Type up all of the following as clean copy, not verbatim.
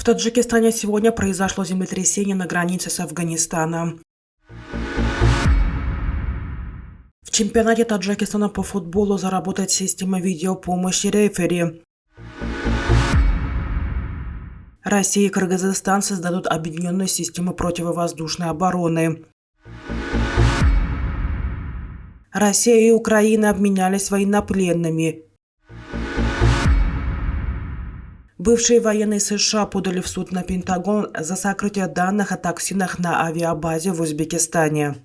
В Таджикистане сегодня произошло землетрясение на границе с Афганистаном. В чемпионате Таджикистана по футболу заработает система видеопомощи рефери. Россия и Кыргызстан создадут объединенную систему противовоздушной обороны. Россия и Украина обменялись военнопленными. Бывшие военные США подали в суд на Пентагон за сокрытие данных о токсинах на авиабазе в Узбекистане.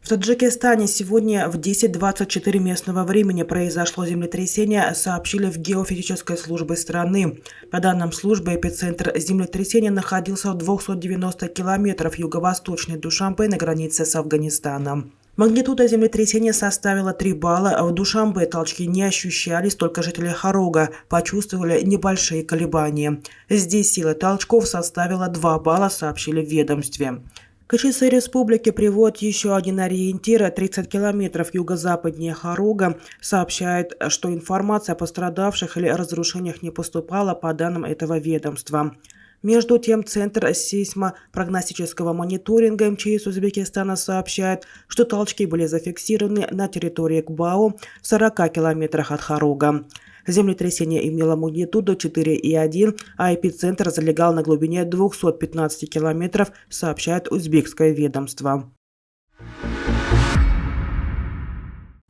В Таджикистане сегодня в 10:24 местного времени произошло землетрясение, сообщили в геофизической службе страны. По данным службы, эпицентр землетрясения находился в 290 километров юго-восточной Душанбе на границе с Афганистаном. Магнитуда землетрясения составила 3 балла. В Душанбе толчки не ощущались, только жители Хорога почувствовали небольшие колебания. Здесь сила толчков составила 2 балла, сообщили в ведомстве. КЧС республики приводит еще один ориентир – 30 километров юго-западнее Хорога. Сообщает, что информация о пострадавших или разрушениях не поступала по данным этого ведомства. Между тем, Центр сейсмопрогностического мониторинга МЧС Узбекистана сообщает, что толчки были зафиксированы на территории Кбау в 40 километрах от Хорога. Землетрясение имело магнитуду 4,1, а эпицентр залегал на глубине 215 километров, сообщает узбекское ведомство.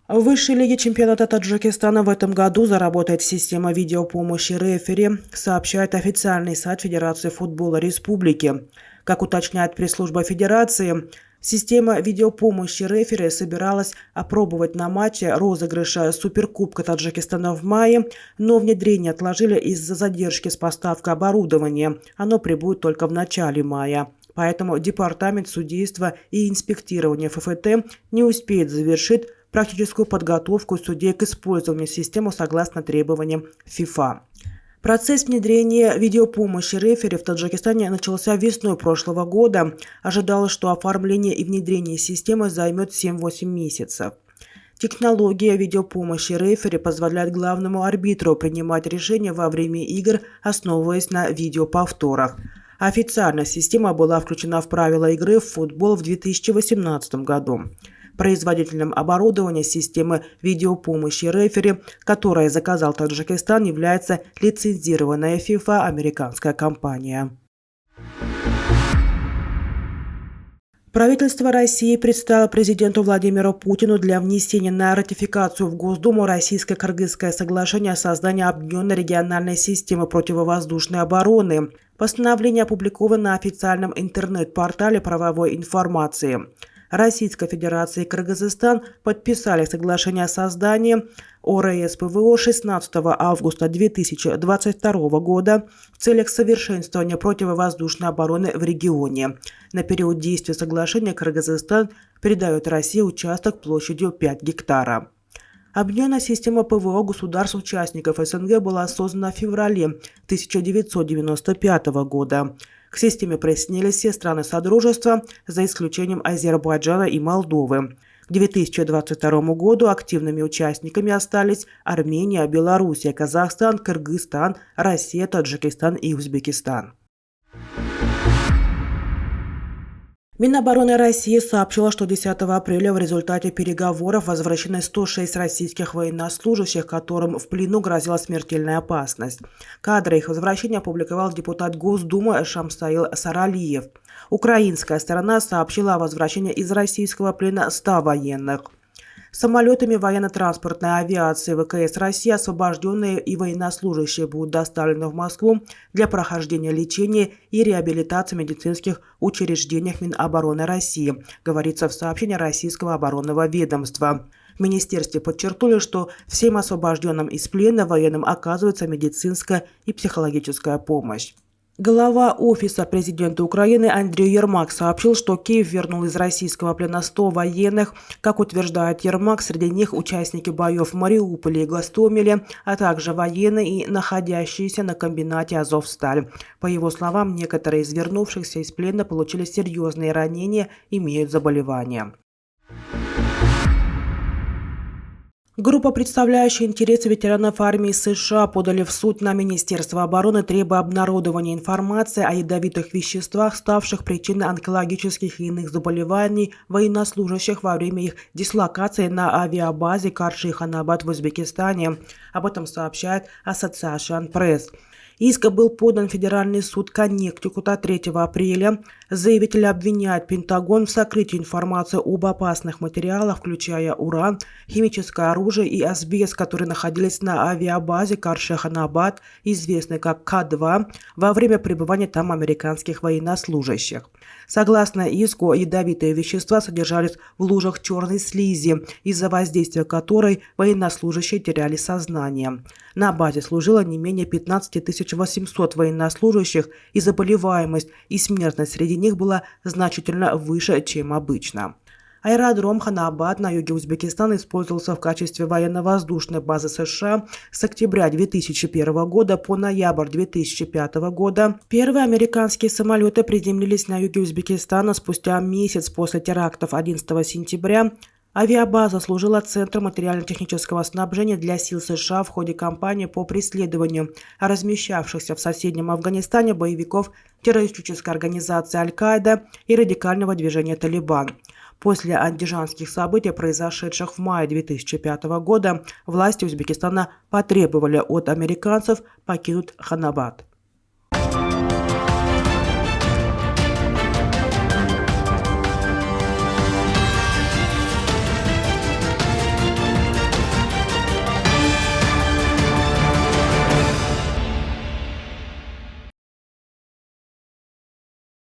В высшей лиге чемпионата Таджикистана в этом году заработает система видеопомощи рефери, сообщает официальный сайт Федерации футбола республики. Как уточняет пресс-служба Федерации, система видеопомощи рефери собиралась опробовать на матче розыгрыша Суперкубка Таджикистана в мае, но внедрение отложили из-за задержки с поставкой оборудования. Оно прибудет только в начале мая. Поэтому Департамент судейства и инспектирования ФФТ не успеет завершить практическую подготовку судей к использованию системы согласно требованиям ФИФА. Процесс внедрения видеопомощи рефери в Таджикистане начался весной прошлого года. Ожидалось, что оформление и внедрение системы займет 7-8 месяцев. Технология видеопомощи рефери позволяет главному арбитру принимать решения во время игр, основываясь на видеоповторах. Официально система была включена в правила игры в футбол в 2018 году. Производителем оборудования системы видеопомощи рефери, которое заказал Таджикистан, является лицензированная FIFA американская компания. Правительство России представило президенту Владимиру Путину для внесения на ратификацию в Госдуму Российско-Кыргызское соглашение о создании объединенной региональной системы противовоздушной обороны. Постановление опубликовано на официальном интернет-портале правовой информации. Российская Федерация и Кыргызстан подписали соглашение о создании ОРС-ПВО 16 августа 2022 года в целях совершенствования противовоздушной обороны в регионе. На период действия соглашения Кыргызстан передает России участок площадью 5 гектаров. Объединенная система ПВО государств-участников СНГ была создана в феврале 1995 года. К системе присоединились все страны Содружества, за исключением Азербайджана и Молдовы. К 2022 году активными участниками остались Армения, Белоруссия, Казахстан, Кыргызстан, Россия, Таджикистан и Узбекистан. Минобороны России сообщила, что 10 апреля в результате переговоров возвращены 106 российских военнослужащих, которым в плену грозила смертельная опасность. Кадры их возвращения опубликовал депутат Госдумы Шамсаил Саралиев. Украинская сторона сообщила о возвращении из российского плена 100 военных. Самолетами военно-транспортной авиации ВКС России освобожденные и военнослужащие будут доставлены в Москву для прохождения лечения и реабилитации в медицинских учреждениях Минобороны России, говорится в сообщении Российского оборонного ведомства. В министерстве подчеркнули, что всем освобожденным из плена военным оказывается медицинская и психологическая помощь. Глава Офиса президента Украины Андрей Ермак сообщил, что Киев вернул из российского плена 100 военных. Как утверждает Ермак, среди них участники боев в Мариуполе и Гостомеле, а также военные и находящиеся на комбинате «Азовсталь». По его словам, некоторые из вернувшихся из плена получили серьезные ранения, имеют заболевания. Группа, представляющая интересы ветеранов армии США, подали в суд на Министерство обороны, требуя обнародования информации о ядовитых веществах, ставших причиной онкологических и иных заболеваний военнослужащих во время их дислокации на авиабазе Карши-Ханабад в Узбекистане. Об этом сообщает Association Press. Иск был подан в Федеральный суд Коннектикута 3 апреля. Заявители обвиняют Пентагон в сокрытии информации об опасных материалах, включая уран, химическое оружие и асбест, которые находились на авиабазе Карши-Ханабад, известной как К-2, во время пребывания там американских военнослужащих. Согласно иску, ядовитые вещества содержались в лужах черной слизи, из-за воздействия которой военнослужащие теряли сознание. На базе служило не менее 15 800 военнослужащих, и заболеваемость и смертность среди них была значительно выше, чем обычно. Аэродром Ханабад на юге Узбекистана использовался в качестве военно-воздушной базы США с октября 2001 года по ноябрь 2005 года. Первые американские самолеты приземлились на юге Узбекистана спустя месяц после терактов 11 сентября. Авиабаза служила центром материально-технического снабжения для сил США в ходе кампании по преследованию размещавшихся в соседнем Афганистане боевиков террористической организации Аль-Каида и радикального движения «Талибан». После андижанских событий, произошедших в мае 2005 года, власти Узбекистана потребовали от американцев покинуть Ханабад.